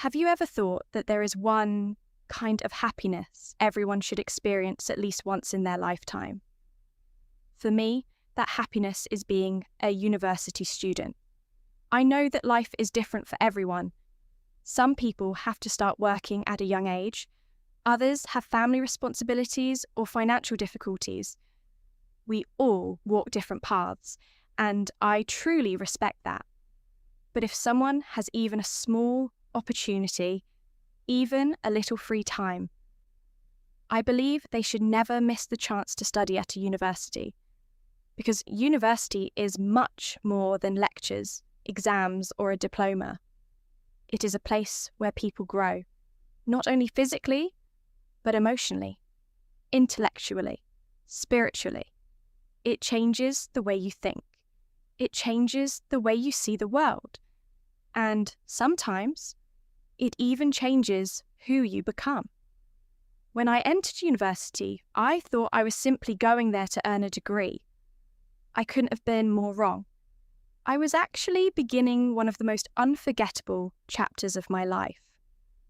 Have you ever thought that there is one kind of happiness everyone should experience at least once in their lifetime? For me, that happiness is being a university student. I know that life is different for everyone. Some people have to start working at a young age. Others have family responsibilities or financial difficulties. We all walk different paths, and I truly respect that. But if someone has even a small opportunity, even a little free time, I believe they should never miss the chance to study at a university, because university is much more than lectures, exams, or a diploma. It is a place where people grow, not only physically, but emotionally, intellectually, spiritually. It changes the way you think. It changes the way you see the world. And sometimes, it even changes who you become. When I entered university, I thought I was simply going there to earn a degree. I couldn't have been more wrong. I was actually beginning one of the most unforgettable chapters of my life.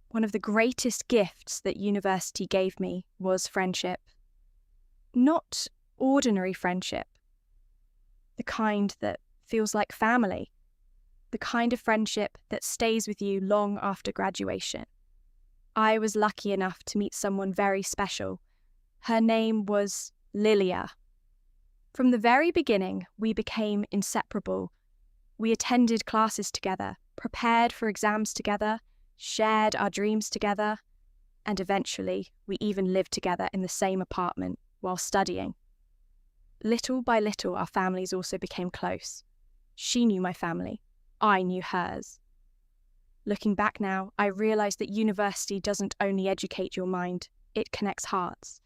One of the greatest gifts that university gave me was friendship. Not ordinary friendship. The kind that feels like family. The kind of friendship that stays with you long after graduation. I was lucky enough to meet someone very special. Her name was Lilia. From the very beginning, we became inseparable. We attended classes together, prepared for exams together, shared our dreams together, and eventually we even lived together in the same apartment while studying. Little by little, our families also became close. She knew my family. I knew hers. Looking back now, I realise that university doesn't only educate your mind, it connects hearts.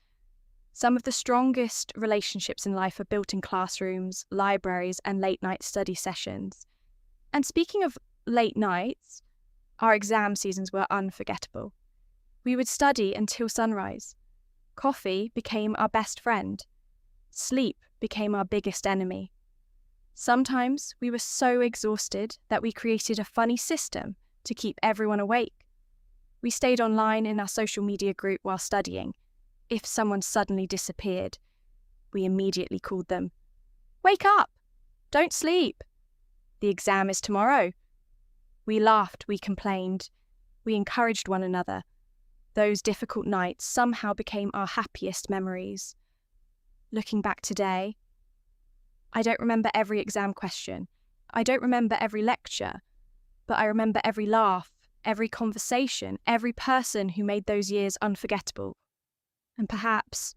Some of the strongest relationships in life are built in classrooms, libraries, and late-night study sessions. And speaking of late nights, our exam seasons were unforgettable. We would study until sunrise. Coffee became our best friend. Sleep became our biggest enemy. Sometimes we were so exhausted that we created a funny system to keep everyone awake. We stayed online in our social media group while studying. If someone suddenly disappeared, we immediately called them. Wake up! Don't sleep! The exam is tomorrow. We laughed, we complained, we encouraged one another. Those difficult nights somehow became our happiest memories. Looking back today, I don't remember every exam question. I don't remember every lecture, but I remember every laugh, every conversation, every person who made those years unforgettable. And perhaps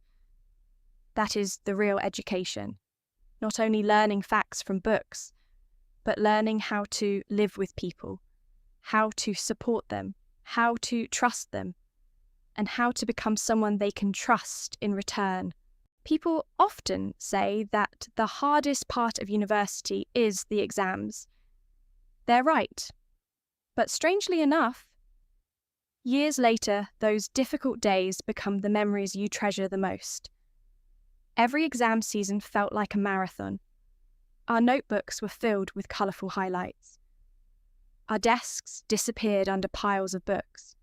that is the real education. Not only learning facts from books, but learning how to live with people, how to support them, how to trust them, and how to become someone they can trust in return. People often say that the hardest part of university is the exams. They're right. But strangely enough, years later, those difficult days become the memories you treasure the most. Every exam season felt like a marathon. Our notebooks were filled with colourful highlights. Our desks disappeared under piles of books.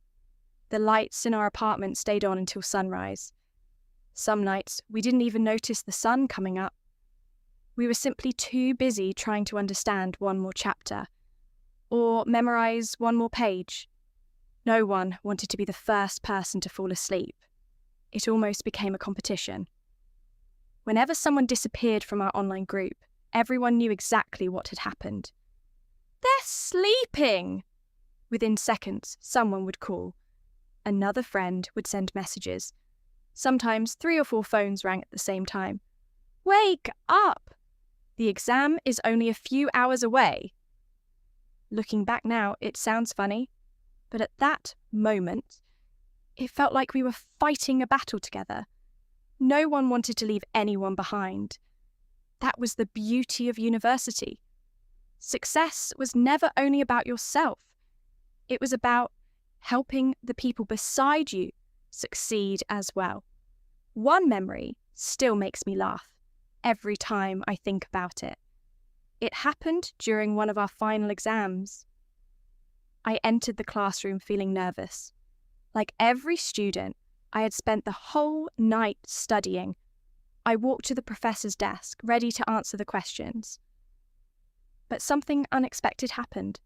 The lights in our apartment stayed on until sunrise. Some nights, we didn't even notice the sun coming up. We were simply too busy trying to understand one more chapter, or memorise one more page. No one wanted to be the first person to fall asleep. It almost became a competition. Whenever someone disappeared from our online group, everyone knew exactly what had happened. They're sleeping! Within seconds, someone would call. Another friend would send messages. Sometimes 3 or 4 phones rang at the same time. Wake up! The exam is only a few hours away. Looking back now, it sounds funny, but at that moment, it felt like we were fighting a battle together. No one wanted to leave anyone behind. That was the beauty of university. Success was never only about yourself. It was about helping the people beside you succeed as well. One memory still makes me laugh every time I think about it. It happened during one of our final exams. I entered the classroom feeling nervous. Like every student, I had spent the whole night studying. I walked to the professor's desk, ready to answer the questions. But something unexpected happened.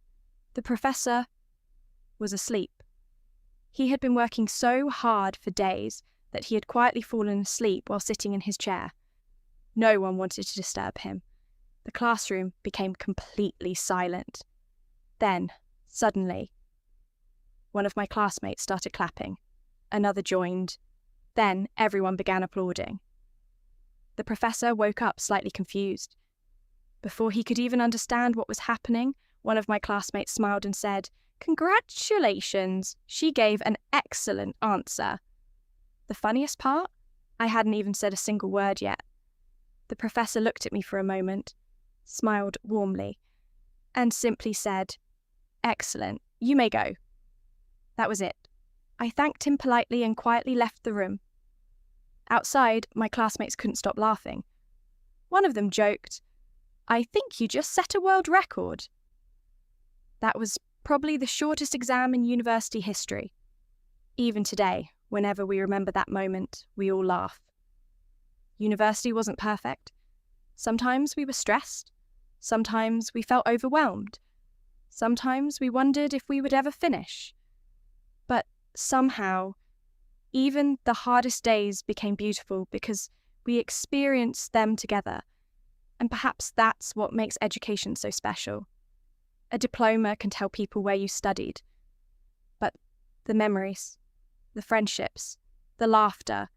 The professor was asleep. He had been working so hard for days that he had quietly fallen asleep while sitting in his chair. No one wanted to disturb him. The classroom became completely silent. Then, suddenly, one of my classmates started clapping. Another joined. Then everyone began applauding. The professor woke up slightly confused. Before he could even understand what was happening, one of my classmates smiled and said, "Congratulations, she gave an excellent answer." The funniest part? I hadn't even said a single word yet. The professor looked at me for a moment, smiled warmly, and simply said, "Excellent, you may go." That was it. I thanked him politely and quietly left the room. Outside, my classmates couldn't stop laughing. One of them joked, "I think you just set a world record." That was probably the shortest exam in university history. Even today, whenever we remember that moment, we all laugh. University wasn't perfect. Sometimes we were stressed. Sometimes we felt overwhelmed. Sometimes we wondered if we would ever finish. But somehow, even the hardest days became beautiful because we experienced them together. And perhaps that's what makes education so special. A diploma can tell people where you studied. But the memories, the friendships, the laughter,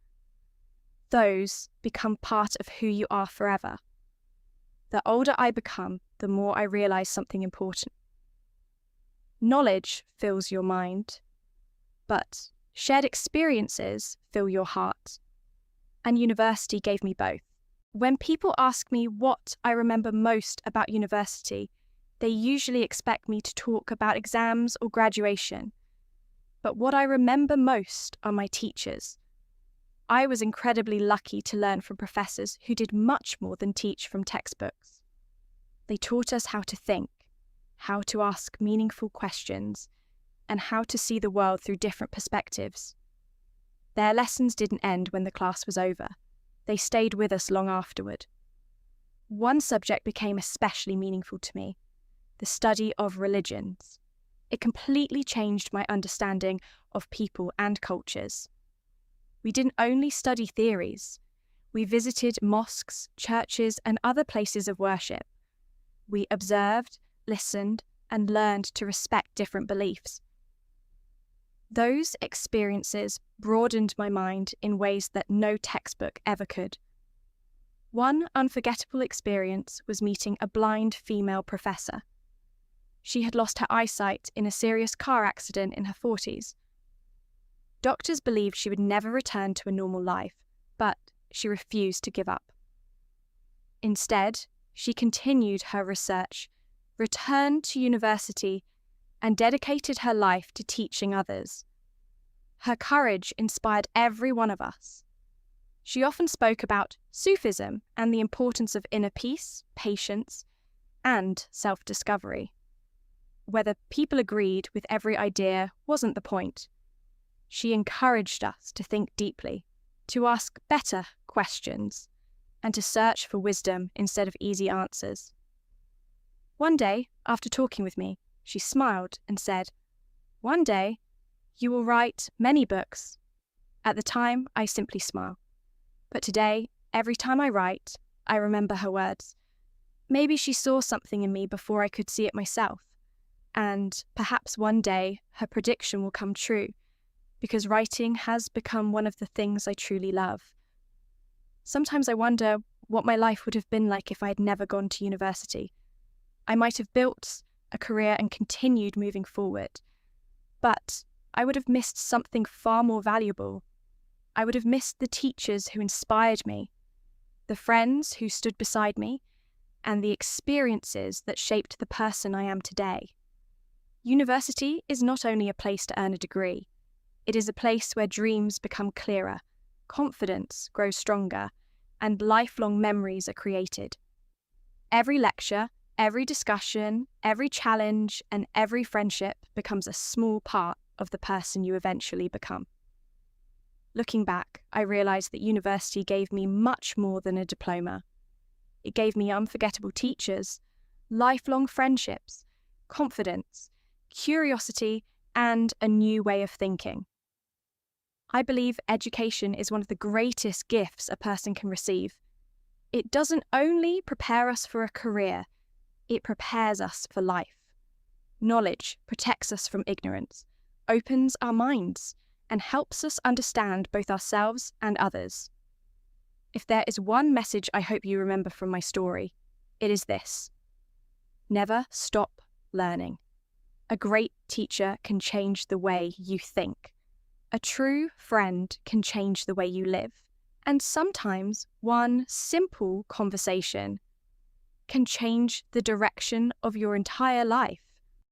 those become part of who you are forever. The older I become, the more I realize something important. Knowledge fills your mind, but shared experiences fill your heart. And university gave me both. When people ask me what I remember most about university, they usually expect me to talk about exams or graduation. But what I remember most are my teachers. I was incredibly lucky to learn from professors who did much more than teach from textbooks. They taught us how to think, how to ask meaningful questions, and how to see the world through different perspectives. Their lessons didn't end when the class was over. They stayed with us long afterward. One subject became especially meaningful to me: the study of religions. It completely changed my understanding of people and cultures. We didn't only study theories. We visited mosques, churches, and other places of worship. We observed, listened, and learned to respect different beliefs. Those experiences broadened my mind in ways that no textbook ever could. One unforgettable experience was meeting a blind female professor. She had lost her eyesight in a serious car accident in her 40s. Doctors believed she would never return to a normal life, but she refused to give up. Instead, she continued her research, returned to university, and dedicated her life to teaching others. Her courage inspired every one of us. She often spoke about Sufism and the importance of inner peace, patience, and self-discovery. Whether people agreed with every idea wasn't the point. She encouraged us to think deeply, to ask better questions, and to search for wisdom instead of easy answers. One day, after talking with me, she smiled and said, "One day, you will write many books." At the time, I simply smiled. But today, every time I write, I remember her words. Maybe she saw something in me before I could see it myself. And perhaps one day, her prediction will come true, because writing has become one of the things I truly love. Sometimes I wonder what my life would have been like if I had never gone to university. I might have built a career and continued moving forward, but I would have missed something far more valuable. I would have missed the teachers who inspired me, the friends who stood beside me, and the experiences that shaped the person I am today. University is not only a place to earn a degree, it is a place where dreams become clearer, confidence grows stronger, and lifelong memories are created. Every lecture, Every discussion, every challenge, and every friendship becomes a small part of the person you eventually become. Looking back, I realised that university gave me much more than a diploma. It gave me unforgettable teachers, lifelong friendships, confidence, curiosity, and a new way of thinking. I believe education is one of the greatest gifts a person can receive. It doesn't only prepare us for a career, it prepares us for life. Knowledge protects us from ignorance, opens our minds, and helps us understand both ourselves and others. If there is one message I hope you remember from my story, it is this: never stop learning. A great teacher can change the way you think. A true friend can change the way you live. And sometimes one simple conversation can change the direction of your entire life.